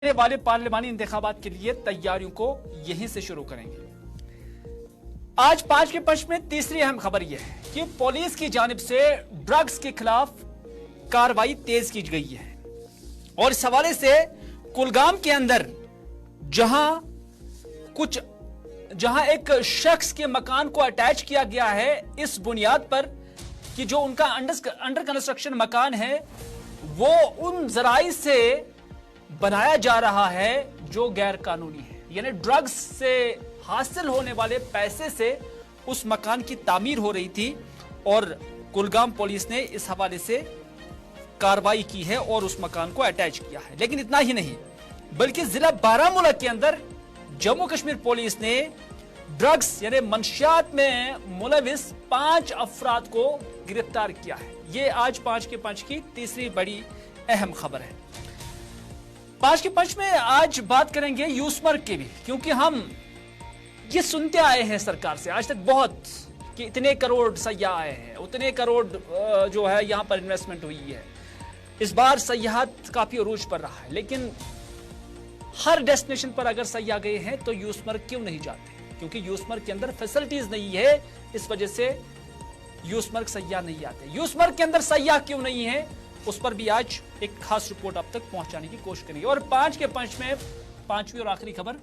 आने वाले पार्लिमानी इंतखाबात के लिए तैयारियों को यहीं से शुरू करेंगे। आज 5 के पंच में तीसरी अहम खबर यह है कि पुलिस की जानिब से ड्रग्स के खिलाफ कार्रवाई तेज की गई है और इस हवाले से कुलगाम के अंदर जहां एक शख्स के मकान को अटैच किया गया है इस बुनियाद पर कि जो उनका अंडर कंस्ट्रक्शन मकान है वो उन जराई से बनाया जा रहा है जो गैर कानूनी है, यानी ड्रग्स से हासिल होने वाले पैसे से उस मकान की तामीर हो रही थी और कुलगाम पुलिस ने इस हवाले से कार्रवाई की है और उस मकान को अटैच किया है। लेकिन इतना ही नहीं, बल्कि जिला बारामूला के अंदर जम्मू कश्मीर पुलिस ने ड्रग्स यानी मंशियात में मुलविस 5 अफराद को गिरफ्तार किया है। यह आज 5 के पंच की तीसरी बड़ी अहम खबर है। 5 के पंच में आज बात करेंगे यूसमर्ग की भी, क्योंकि हम ये सुनते आए हैं सरकार से आज तक बहुत कि इतने करोड़ सयाह आए हैं, उतने करोड़ जो है यहां पर इन्वेस्टमेंट हुई है। इस बार सयाहत काफी अरूज पर रहा है, लेकिन हर डेस्टिनेशन पर अगर सयाह गए हैं तो यूसमर्ग क्यों नहीं जाते? क्योंकि यूसमर्ग के अंदर फैसिलिटीज नहीं है, इस वजह से यूसमर्ग सयाह नहीं आते। यूसमर्ग के अंदर सयाह क्यों नहीं है, उस पर भी आज एक खास रिपोर्ट अब तक पहुंचाने की कोशिश करेंगे। और 5 के पंच में पांचवी और आखिरी खबर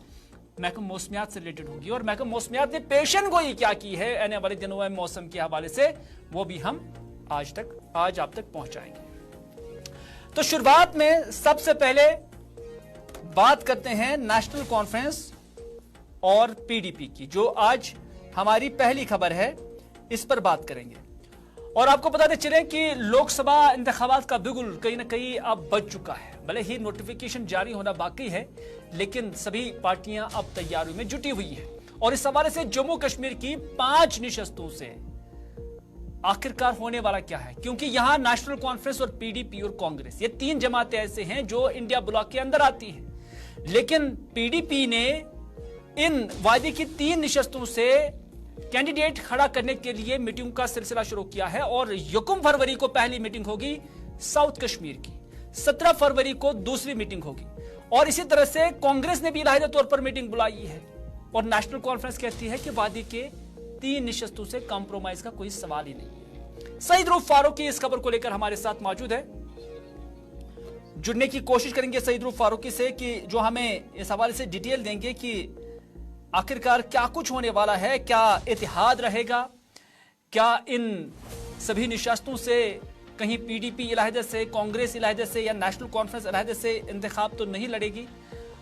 महकम मौसमियात से रिलेटेड होगी और महकम मौसमियात ने पेशन गोई क्या की है आने वाले दिनों में मौसम के हवाले से, वो भी हम आज आप तक पहुंचाएंगे। तो शुरुआत में सबसे पहले बात करते हैं नेशनल कॉन्फ्रेंस और पीडीपी की, जो आज हमारी पहली खबर है, इस पर बात करेंगे। और आपको बताते चले कि लोकसभा इंतखाबात का बिगुल कहीं ना कहीं अब बज चुका है। भले ही नोटिफिकेशन जारी होना बाकी है, लेकिन सभी पार्टियां अब तैयारियों में जुटी हुई हैं। और इस हवाले से जम्मू कश्मीर की 5 निशस्तों से आखिरकार होने वाला क्या है, क्योंकि यहां नेशनल कॉन्फ्रेंस और पीडीपी और कांग्रेस, ये 3 जमातें ऐसे हैं जो इंडिया ब्लॉक के अंदर आती हैं। लेकिन पीडीपी ने इन वायदे की 3 निशस्तों से कैंडिडेट खड़ा करने के लिए मीटिंग का सिलसिला शुरू किया है और 1 फरवरी को पहली मीटिंग होगी साउथ कश्मीर की, 17 फरवरी को दूसरी मीटिंग होगी और इसी तरह से कांग्रेस ने भी इलाही तौर पर मीटिंग बुलाई है और नेशनल कॉन्फ्रेंस कहती है कि वादे के 3 निशस्तों से कॉम्प्रोमाइज का कोई सवाल ही नहीं है। सईद रूफ फारूकी इस खबर को लेकर हमारे साथ मौजूद है, जुड़ने की कोशिश करेंगे सईद रूफ फारूकी से कि जो हमें इस हवाले से डिटेल देंगे कि आखिरकार क्या कुछ होने वाला है, क्या इतिहाद रहेगा, क्या इन सभी निशस्तों से कहीं पीडीपी इलाहिदे से, कांग्रेस इलाहिदे से या नेशनल कॉन्फ्रेंस इलाहिदे से इंतखाब तो नहीं लड़ेगी,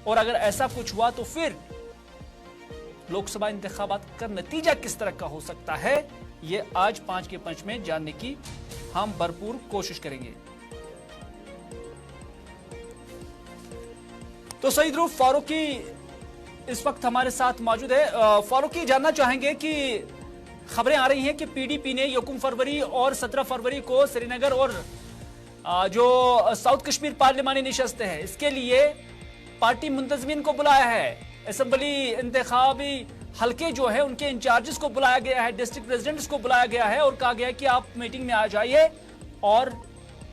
और अगर ऐसा कुछ हुआ तो फिर लोकसभा इंतखाबात का नतीजा किस तरह का हो सकता है, ये आज 5 के पंच में जानने की हम भरपूर कोशिश करेंगे। तो सईद रूफ फारूकी इस वक्त हमारे साथ मौजूद है। फारूकी, जानना चाहेंगे कि खबरें आ रही हैं कि पीडीपी ने 1 फरवरी और 17 फरवरी को श्रीनगर और जो साउथ कश्मीर पार्लिमानी निशस्त है इसके लिए पार्टी मुंतजमीन को बुलाया है। असेंबली इंतखाबी हल्के जो है उनके इंचार्जेस को बुलाया गया है, डिस्ट्रिक्ट प्रेसिडेंट्स को बुलाया गया है और कहा गया है कि आप मीटिंग में आ जाइए और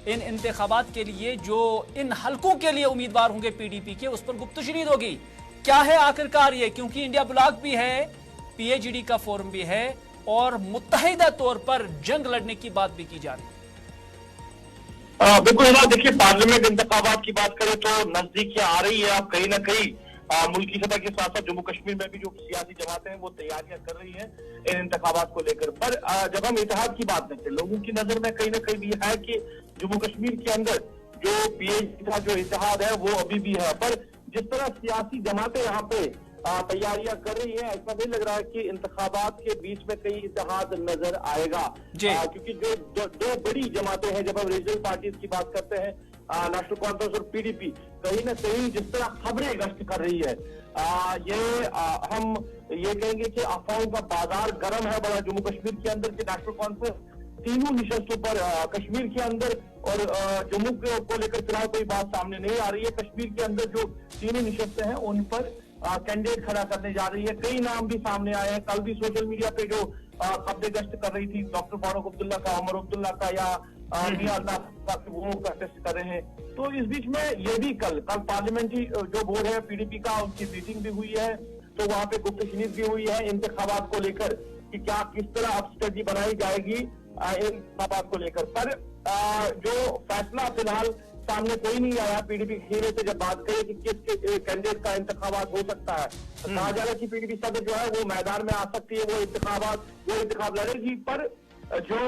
इन इंतखाबात के लिए जो इन हल्कों के लिए उम्मीदवार होंगे पीडीपी के, उस पर गुप्तशनीद होगी। क्या है आखिरकार ये, क्योंकि इंडिया ब्लॉक भी है, पीएजीडी का फोरम भी है और मुत्तहिदा तौर पर जंग लड़ने की बात भी की जा रही है। बिल्कुल, देखिए पार्लियामेंट इंतखाबात की बात करें तो नजदीक आ रही है। आप कहीं ना कहीं मुल्की सतह के साथ साथ जम्मू कश्मीर में भी जो सियासी जमातें हैं वो तैयारियां कर रही हैं इन इंतखाबात को लेकर। पर जब हम इतिहाद की बात करते हैं, लोगों की नजर में कहीं ना कहीं भी है कि जम्मू कश्मीर के अंदर जो पीएजीडी का जो इतिहाद है वो अभी भी है। पर जिस तरह सियासी जमातें यहाँ पे तैयारियां कर रही है, ऐसा नहीं लग रहा है कि इंतखाबात के बीच में कहीं इतिहाद नजर आएगा, क्योंकि जो दो बड़ी जमातें हैं, जब हम रीजनल पार्टीज की बात करते हैं, नेशनल कॉन्फ्रेंस और पीडीपी, कहीं ना कहीं जिस तरह खबरें गश्त कर रही है, हम ये कहेंगे कि अफवाहों का बाजार गर्म है बड़ा जम्मू कश्मीर के अंदर कि नेशनल कॉन्फ्रेंस 3 निशस्तों पर कश्मीर के अंदर और जम्मू को लेकर फिलहाल कोई बात सामने नहीं आ रही है। कश्मीर के अंदर जो 3 निशस्तें हैं उन पर कैंडिडेट खड़ा करने जा रही है। कई नाम भी सामने आए हैं। कल भी सोशल मीडिया पे जो खबरें गश्त कर रही थी डॉक्टर फारूक अब्दुल्ला का, उमर अब्दुल्ला का या मियां अल्ताफ वो कंटेस्ट कर रहे हैं। तो इस बीच में ये भी कल पार्लियामेंट्री जो बोर्ड है पीडीपी का, उनकी मीटिंग भी हुई है, तो वहां पे गुफ्तगू भी हुई है इंतखाबात को लेकर कि क्या किस तरह अब स्ट्रेटजी बनाई जाएगी इंतखाबात को लेकर। पर जो फैसला फिलहाल सामने कोई नहीं आया। पीडीपी खेमे से जब बात करें कि किस कैंडिडेट का इंतखाबात हो सकता है, कहा जा रहा है कि पीडीपी सदस्य जो है वो मैदान में आ सकती है, वो इंतखाब लड़ेगी। पर जो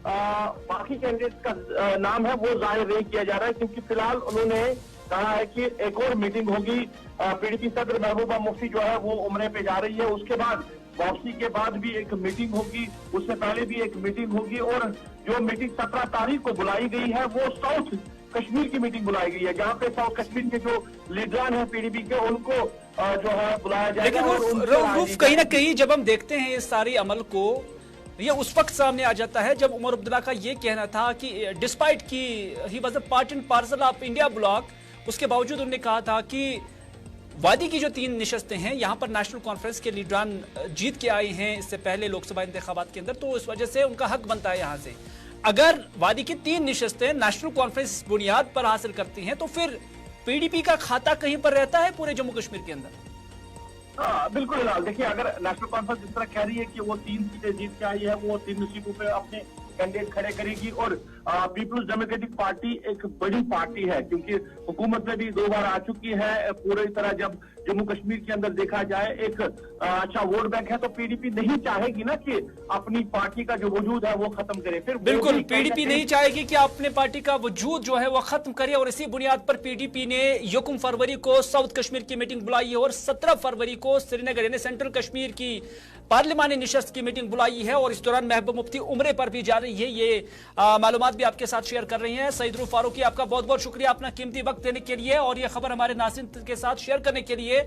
बाकी कैंडिडेट का नाम है वो जाहिर नहीं किया जा रहा है, क्योंकि फिलहाल उन्होंने कहा है कि एक और मीटिंग होगी। पीडीपी सदर महबूबा मुफ्ती जो है वो उम्रे पे जा रही है, उसके बाद वापसी के बाद भी एक मीटिंग होगी, उससे पहले भी एक मीटिंग होगी, और जो मीटिंग 17 तारीख को बुलाई गई है वो साउथ कश्मीर की मीटिंग बुलाई गई है, जहाँ पे साउथ कश्मीर के जो लीडरान है पीडीपी के उनको जो है बुलाया जाएगा। लेकिन कहीं ना कहीं जब हम देखते हैं इस सारी अमल को, ये उस वक्त सामने आ जाता है जब उमर अब्दुल्ला का ये कहना था कि डिस्पाइट की he was a part and parcel of India block, उसके बावजूद उन्होंने कहा था कि वादी की जो 3 निशस्तें हैं यहाँ पर नेशनल कॉन्फ्रेंस के लीडरान जीत के आए हैं इससे पहले लोकसभा इंतखाबात के अंदर, तो इस वजह से उनका हक बनता है यहाँ से। अगर वादी की 3 निशस्तें नेशनल कॉन्फ्रेंस बुनियाद पर हासिल करती हैं तो फिर पीडीपी का खाता कहीं पर रहता है पूरे जम्मू कश्मीर के अंदर। बिल्कुल हिलाल, देखिए अगर नेशनल कॉन्फ्रेंस इस तरह कह रही है कि वो 3 सीटें जीत के आई है, वो 3 सीटों पे अपने कैंडिडेट खड़े करेगी, और पीपल्स डेमोक्रेटिक पार्टी एक बड़ी पार्टी है, क्योंकि हुकूमत में भी 2 बार आ चुकी है। पूरी तरह जब जम्मू कश्मीर के अंदर देखा जाए एक अच्छा वोट बैंक है, तो पीडीपी नहीं चाहेगी ना कि अपनी पार्टी का जो वजूद है वो खत्म करे। फिर बिल्कुल पीडीपी नहीं चाहेगी कि अपने पार्टी का वजूद जो है वो खत्म करे, और इसी बुनियाद पर पीडीपी ने 1 फरवरी को साउथ कश्मीर की मीटिंग बुलाई है और 17 फरवरी को श्रीनगर यानी सेंट्रल कश्मीर की पार्लिमानी निशस्त की मीटिंग बुलाई है, और इस दौरान महबूबा मुफ्ती उम्रे पर भी जा रही है। ये मालूमात भी आपके साथ शेयर कर रही हैं सईद रूफ फारूकी, आपका बहुत बहुत शुक्रिया अपना कीमती वक्त देने के लिए और ये खबर हमारे नाज़रीन के साथ शेयर करने के लिए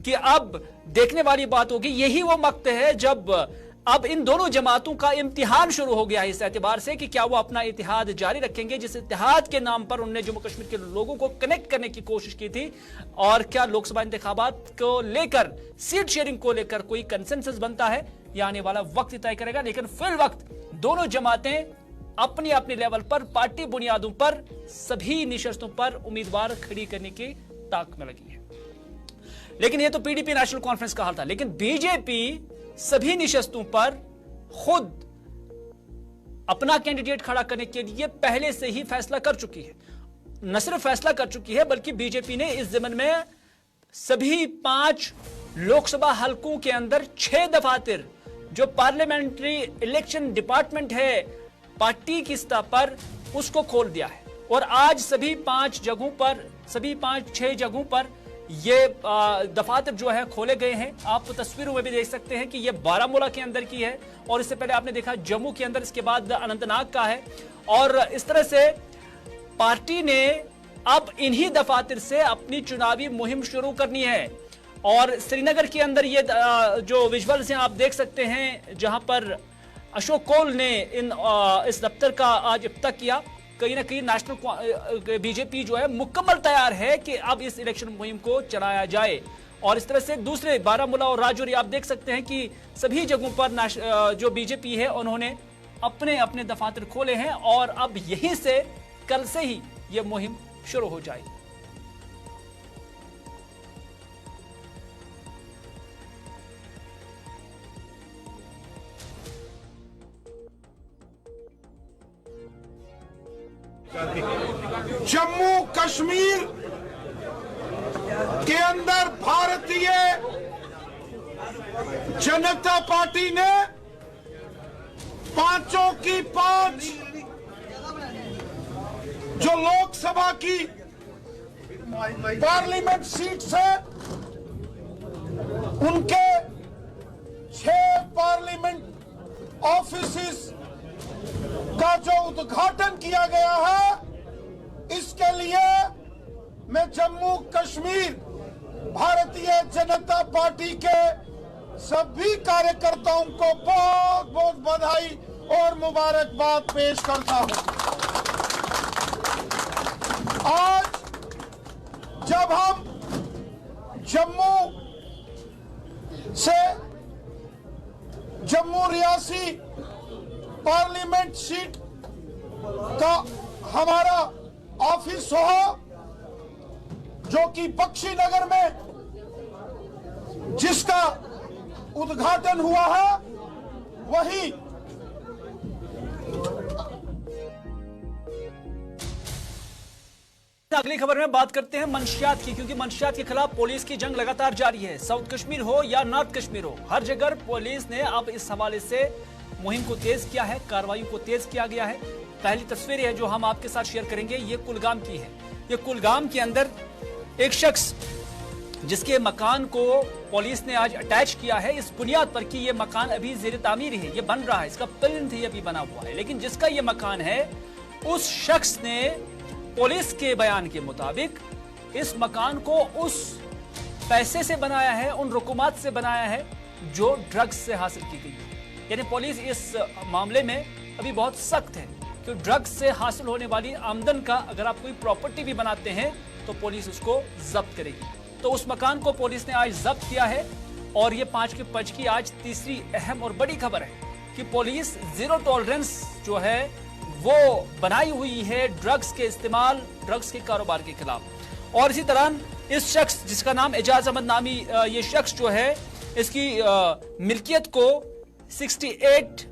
कि अब देखने वाली बात होगी, यही वो वक्त है जब अब इन दोनों जमातों का इम्तिहान शुरू हो गया है इस एतबार से कि क्या वो अपना इतिहाद जारी रखेंगे, जिस इतिहाद के नाम पर उन्होंने जम्मू कश्मीर के लोगों को कनेक्ट करने की कोशिश की थी, और क्या लोकसभा इंतखाबात को लेकर सीट शेयरिंग को लेकर कोई कंसेंसस बनता है, या आने वाला वक्त तय करेगा। लेकिन फिल वक्त दोनों जमातें अपनी अपनी लेवल पर पार्टी बुनियादों पर सभी निशस्तों पर उम्मीदवार खड़ी करने की ताक में लगी है। लेकिन यह तो पीडीपी नेशनल कॉन्फ्रेंस का हाल था, लेकिन बीजेपी सभी निशस्तों पर खुद अपना कैंडिडेट खड़ा करने के लिए पहले से ही फैसला कर चुकी है। न सिर्फ फैसला कर चुकी है बल्कि बीजेपी ने इस ज़मन में सभी 5 लोकसभा हलकों के अंदर 6 दफातर जो पार्लियामेंट्री इलेक्शन डिपार्टमेंट है पार्टी की सतह पर उसको खोल दिया है, और आज सभी 5 जगहों पर, सभी 5-6 जगहों पर ये दफातर जो है खोले गए हैं। आप तस्वीरों में भी देख सकते हैं कि ये बारामूला के अंदर की है, और इससे पहले आपने देखा जम्मू के अंदर, इसके बाद अनंतनाग का है, और इस तरह से पार्टी ने अब इन्हीं दफातर से अपनी चुनावी मुहिम शुरू करनी है। और श्रीनगर के अंदर ये जो विजुअल्स हैं आप देख सकते हैं, जहां पर अशोक कौल ने इस दफ्तर का आज इफ्तिताह किया। कहीं ना कहीं नेशनल बीजेपी जो है मुकम्मल तैयार है कि अब इस इलेक्शन मुहिम को चलाया जाए, और इस तरह से दूसरे बारामूला और राजौरी आप देख सकते हैं कि सभी जगहों पर जो बीजेपी है उन्होंने अपने अपने दफातर खोले हैं, और अब यहीं से कल से ही यह मुहिम शुरू हो जाएगी। जम्मू कश्मीर के अंदर भारतीय जनता पार्टी ने 5 की 5 जो लोकसभा की पार्लियामेंट सीट है उनके 6 पार्लियामेंट ऑफिसेस का जो उद्घाटन किया गया है, इसके लिए मैं जम्मू कश्मीर भारतीय जनता पार्टी के सभी कार्यकर्ताओं को बहुत बहुत बधाई और मुबारकबाद पेश करता हूं। आज जब हम जम्मू से जम्मू रियासी पार्लियामेंट सीट का हमारा ऑफिस हो, जो कि बख्शी नगर में जिसका उद्घाटन हुआ है, वही अगली खबर में बात करते हैं मंशियात की, क्योंकि मंशियात के खिलाफ पुलिस की जंग लगातार जारी है। साउथ कश्मीर हो या नॉर्थ कश्मीर हो, हर जगह पुलिस ने अब इस हवाले से मुहिम को तेज किया है, कार्रवाई को तेज किया गया है। पहली तस्वीर है जो हम आपके साथ शेयर करेंगे, ये कुलगाम की है। ये कुलगाम के अंदर एक शख्स जिसके मकान को पुलिस ने आज अटैच किया है इस बुनियाद पर कि ये मकान अभी जेर तामीर है, ये बन रहा है, इसका प्लिंथ ही अभी बना हुआ है, लेकिन जिसका ये मकान है उस शख्स ने पुलिस के बयान के मुताबिक इस मकान को उस पैसे से बनाया है, उन रुकुमात से बनाया है जो ड्रग्स से हासिल की गई है। यानी पुलिस इस मामले में अभी बहुत सख्त है कि ड्रग्स से हासिल होने वाली आमदन का अगर आप कोई प्रॉपर्टी भी बनाते हैं तो पुलिस उसको जब्त करेगी। तो उस मकान को पुलिस ने आज जब्त किया है और ये 5 के पच की आज तीसरी अहम और बड़ी खबर है कि पुलिस जीरो टॉलरेंस जो है वो बनाई हुई है ड्रग्स के इस्तेमाल, ड्रग्स के कारोबार के खिलाफ। और इसी तरह इस शख्स जिसका नाम एजाज अहमद नामी ये शख्स जो है, इसकी मिल्कियत को 68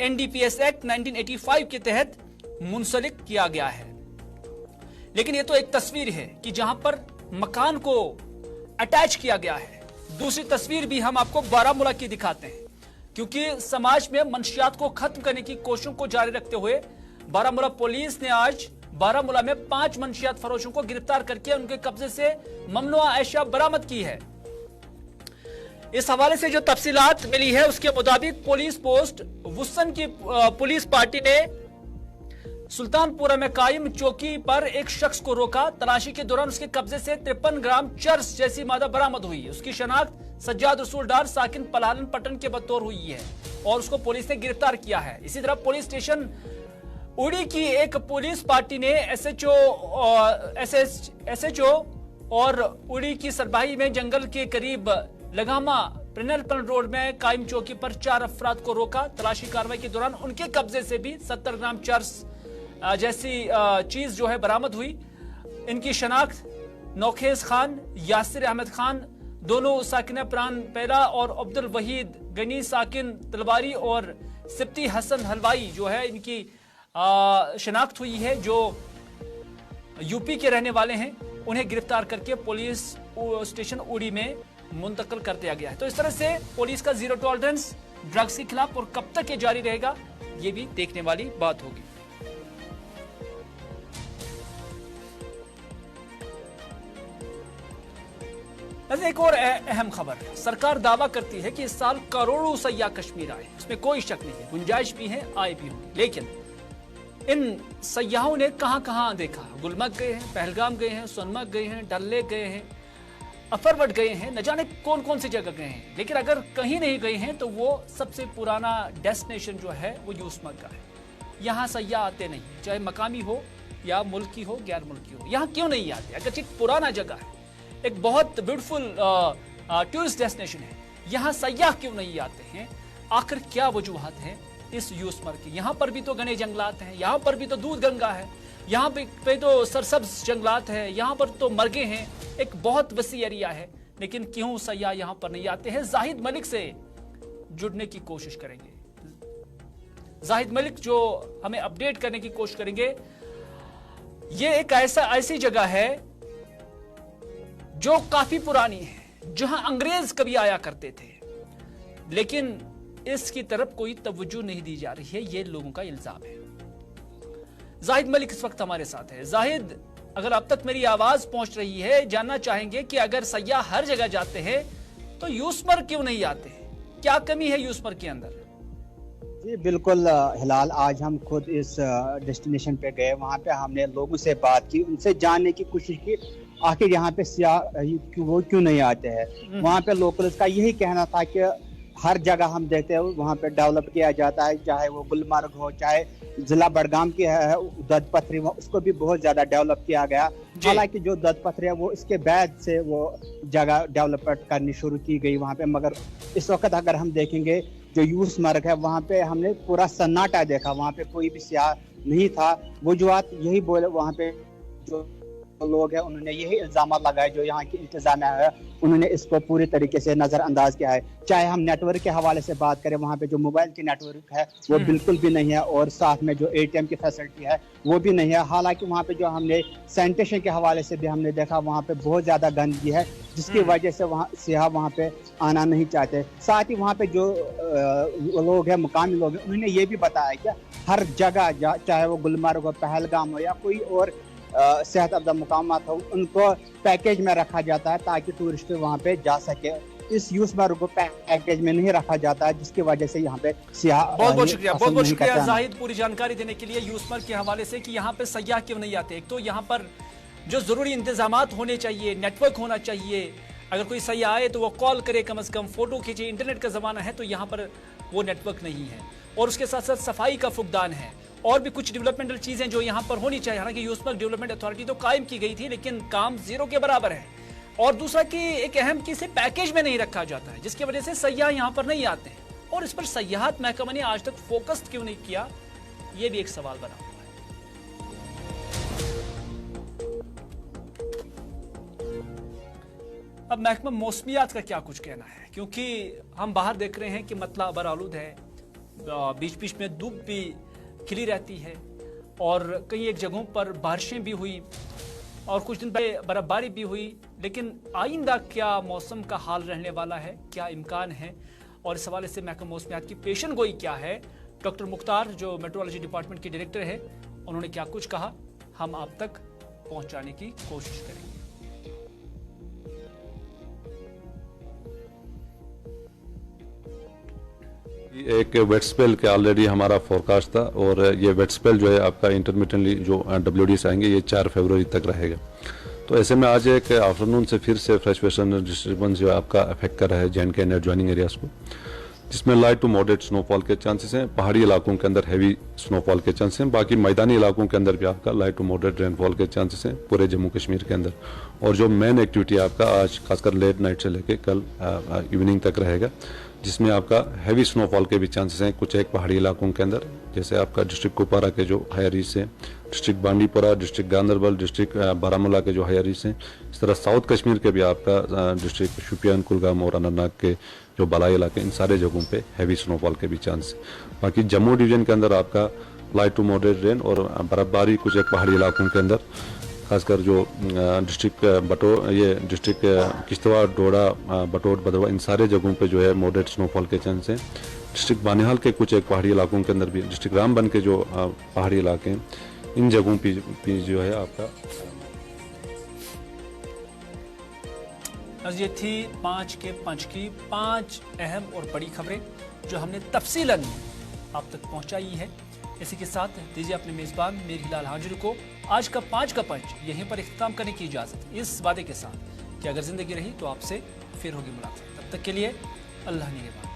NDPS एक्ट 1985 के तहत मुंसलिक किया गया है। लेकिन ये तो एक तस्वीर है कि जहां पर मकान को अटैच किया गया है। दूसरी तस्वीर भी हम आपको बारामूला की दिखाते हैं, क्योंकि समाज में मंशियात को खत्म करने की कोशिशों को जारी रखते हुए बारामूला पुलिस ने आज बारामूला में 5 मंशियात फरोशों को गिरफ्तार करके उनके कब्जे से ममनुआ अशिया बरामद की है। इस हवाले से जो तफसीलात मिली है उसके मुताबिक पुलिस पोस्ट वुसन की पुलिस पार्टी ने सुल्तानपुरा में कायम चौकी पर एक शख्स को रोका। तलाशी के दौरान उसके कब्जे से 53 ग्राम चर्स जैसी मादा बरामद हुई है। उसकी शनाख्त सज्जाद रसूल डार साकिन पलालन पटन के बतौर हुई है और उसको पुलिस ने गिरफ्तार किया है। इसी तरह पुलिस स्टेशन उड़ी की एक पुलिस पार्टी ने SHO और उड़ी की सरबाही में जंगल के करीब लगामा प्रिनलपन रोड में कायम चौकी पर 4 अफराद को रोका। तलाशी कार्रवाई के दौरान उनके कब्जे से भी 70 ग्राम चर्स जैसी चीज जो है बरामद हुई। इनकी शनाख्त नौखेज खान, यासिर अहमद खान, दोनों साकिन प्राण पैरा और अब्दुल वहीद गनी साकिन तलवारी और सिप्ती हसन हलवाई जो है इनकी शनाख्त हुई है, जो यूपी के रहने वाले हैं। उन्हें गिरफ्तार करके पुलिस स्टेशन उड़ी में मुंतकिल कर दिया गया है। तो इस तरह से पुलिस का जीरो टॉलरेंस ड्रग्स के खिलाफ और कब तक ये जारी रहेगा ये भी देखने वाली बात होगी। एक और अहम खबर, सरकार दावा करती है कि इस साल करोड़ों सयाह कश्मीर आए, इसमें कोई शक नहीं है, गुंजाइश भी है, आए भी होंगे। लेकिन इन सयाहों ने कहां कहां देखा? गुलमर्ग गए हैं, पहलगाम गए हैं, सोनमर्ग गए हैं, डल लेक गए हैं, अफरवट गए हैं, न जाने कौन कौन सी जगह गए हैं। लेकिन अगर कहीं नहीं गए हैं तो वो सबसे पुराना डेस्टिनेशन जो है वो यूसमर्ग का है। यहाँ सयाह आते नहीं, चाहे मकामी हो या मुल्की हो, गैर मुल्की हो। यहाँ क्यों नहीं आते? अगर एक पुराना जगह है, एक बहुत ब्यूटीफुल टूरिस्ट डेस्टिनेशन है, यहाँ सयाह क्यों नहीं आते हैं? आखिर क्या वजूहत हैं इस यूसमर्ग की? यहाँ पर भी तो घने जंगलात हैं, यहाँ पर भी तो दूध गंगा है, यहाँ पे तो सरसब्ज जंगलात है, यहाँ पर तो मर्गे हैं, एक बहुत वसी एरिया है। लेकिन क्यों सयाह यहाँ पर नहीं आते हैं? जाहिद मलिक से जुड़ने की कोशिश करेंगे, जाहिद मलिक जो हमें अपडेट करने की कोशिश करेंगे। ये एक ऐसी जगह है जो काफी पुरानी है, जहां अंग्रेज कभी आया करते थे, लेकिन इसकी तरफ कोई तवज्जो नहीं दी जा रही है, ये लोगों का इल्जाम है। जाहिद मलिक इस वक्त हमारे साथ है। जाहिद, अगर अब तक मेरी आवाज पहुंच रही है, जानना चाहेंगे कि अगर सयाह हर जगह जाते हैं तो यूसमर्ग क्यों नहीं आते? क्या कमी है यूसमर्ग के अंदर? जी बिल्कुल हिलाल, आज हम खुद इस डेस्टिनेशन पे गए, वहाँ पे हमने लोगों से बात की, उनसे जानने की कोशिश की आखिर यहाँ पे सयाह वो क्यों नहीं आते हैं। वहाँ पे लोकल्स का यही कहना था कि हर जगह हम देखते हैं वहाँ पे डेवलप किया जाता है, चाहे वो गुलमर्ग हो, चाहे जिला बडगाम की है दत्त पथरी, उसको भी बहुत ज्यादा डेवलप किया गया। हालांकि जो दत्त पथरी है वो इसके बाद से वो जगह डेवलपमेंट करनी शुरू की गई वहाँ पे, मगर इस वक्त अगर हम देखेंगे जो यूसमर्ग है वहाँ पे हमने पूरा सन्नाटा देखा, वहाँ पे कोई भी सयाह नहीं था। वजूहत यही बोले, वहाँ पे जो लोग हैं उन्होंने यही इल्जाम लगाए, जो यहाँ की इंतजामिया है उन्होंने इसको पूरी तरीके से नज़रअंदाज किया है। चाहे हम नेटवर्क के हवाले से बात करें, वहाँ पे जो मोबाइल की नेटवर्क है वो बिल्कुल भी नहीं है, और साथ में जो ATM की फैसिलिटी है वो भी नहीं है। हालांकि वहाँ पे जो हमने सैनिटेशन के हवाले से भी हमने देखा, वहाँ पे बहुत ज़्यादा गंदगी है, जिसकी वजह से वहाँ सियाह वहाँ पे आना नहीं चाहते। साथ ही वहाँ पे जो लोग हैं, मुकामी लोग हैं, उन्होंने ये भी बताया कि हर जगह, चाहे वो गुलमर्ग हो, पहलगाम हो या कोई और सेहत अफजा मुकामात हो, उनको पैकेज में रखा जाता है ताकि टूरिस्ट वहाँ पे जा सके। इस यूसमर्ग को पैकेज में नहीं रखा जाता है, जिसकी वजह से यहाँ पे सियाह बहुत बहुत शुक्रिया जाहिद पूरी जानकारी देने के लिए यूसमर्ग के हवाले से कि यहाँ पे सयाह क्यों नहीं आते। एक तो यहाँ पर जो जरूरी इंतजामात होने चाहिए, नेटवर्क होना चाहिए, अगर कोई सयाह आए तो वो कॉल करे, कम से कम फोटो खींचे, इंटरनेट का जमाना है, तो यहाँ पर वो नेटवर्क नहीं है। और उसके साथ साथ सफाई का फुकदान है, और भी कुछ डेवलपमेंटल चीजें जो यहाँ पर होनी चाहिए। हालांकि यूसमर्ग डेवलपमेंट अथॉरिटी तो कायम की गई थी, लेकिन काम जीरो के बराबर है। और दूसरा कि एक अहम चीज है, पैकेज में नहीं रखा जाता है, जिसकी वजह से सयाह यहाँ पर नहीं आते हैं। और इस पर सयाहत महकमा ने आज तक फोकस क्यों नहीं किया, ये भी एक सवाल बना हुआ है। अब महकमा मौसमियात का क्या कुछ कहना है, क्योंकि हम बाहर देख रहे हैं कि मतला बरालूद है, बीच बीच में धूप भी खिली रहती है, और कई एक जगहों पर बारिशें भी हुई, और कुछ दिन पहले बर्फबारी भी हुई। लेकिन आइंदा क्या मौसम का हाल रहने वाला है, क्या इम्कान है, और इस हवाले से महकमा मौसमियात की पेशन गोई क्या है। डॉक्टर मुख्तार जो मेट्रोलॉजी डिपार्टमेंट के डायरेक्टर है, उन्होंने क्या कुछ कहा, हम आप तक पहुंचाने की कोशिश करेंगे। एक वेट स्पेल के ऑलरेडी हमारा फोरकास्ट था, और ये वेट स्पेल जो है आपका इंटरमिटेंटली जो WDs आएंगे ये 4 फरवरी तक रहेगा। तो ऐसे में आज एक आफ्टरनून से फिर से फ्रेश वेस्टर्न डिस्टर्बेंस जो आपका अफेक्ट कर रहा है JNK एंड एडजॉइनिंग एरियाज को, जिसमें लाइट टू मॉडरेट स्नोफॉल के चांसेस हैं। पहाड़ी इलाकों के अंदर हैवी स्नोफॉल के चांसेस हैं, बाकी मैदानी इलाकों के अंदर भी आपका लाइट टू मॉडरेट रेनफॉल के चांसेस हैं पूरे जम्मू कश्मीर के अंदर। और जो मेन एक्टिविटी आपका आज खासकर लेट नाइट से लेकर कल इवनिंग तक रहेगा, जिसमें आपका हैवी स्नोफॉल के भी चांसेस हैं कुछ एक पहाड़ी इलाकों के अंदर, जैसे आपका डिस्ट्रिक्ट कुपवारा के जो हायर रीच हैं, district Bandipora, district Ganderbal, district Baramulla के जो हायर रीच हैं, इस तरह साउथ कश्मीर के भी आपका डिस्ट्रिक्ट शोपियान, कुलगाम और अनंतनाग के जो बलाई इलाके, इन सारे जगहों पे हैवी स्नोफॉल के भी चांस है। बाकी जम्मू डिवीजन के अंदर आपका लाइट टू मॉडरेट रेन और बर्फबारी कुछ एक पहाड़ी इलाकों के अंदर, खासकर जो डिस्ट्रिक्ट डिस्ट्रिक्ट किश्तवाड़, डोडा, बटोट, भदरवा, इन सारे जगहों पे जो है मॉडरेट स्नोफॉल के चांस हैं। डिस्ट्रिक्ट बानिहाल के कुछ एक पहाड़ी इलाकों के अंदर भी, डिस्ट्रिक्ट रामबन के जो पहाड़ी इलाके हैं, इन जगहों पे जो है आपका। ये थी 5 के पंच की 5 अहम और बड़ी खबरें जो हमने तफसीलन आप तक पहुंचाई है। इसी के साथ दीजिए अपने मेजबान मीर हिलाल हाजिर को आज का 5 का पंच यहीं पर इख्तिताम करने की इजाजत, इस वादे के साथ कि अगर जिंदगी रही तो आपसे फिर होगी मुलाकात। तब तक के लिए अल्लाह निगहबान।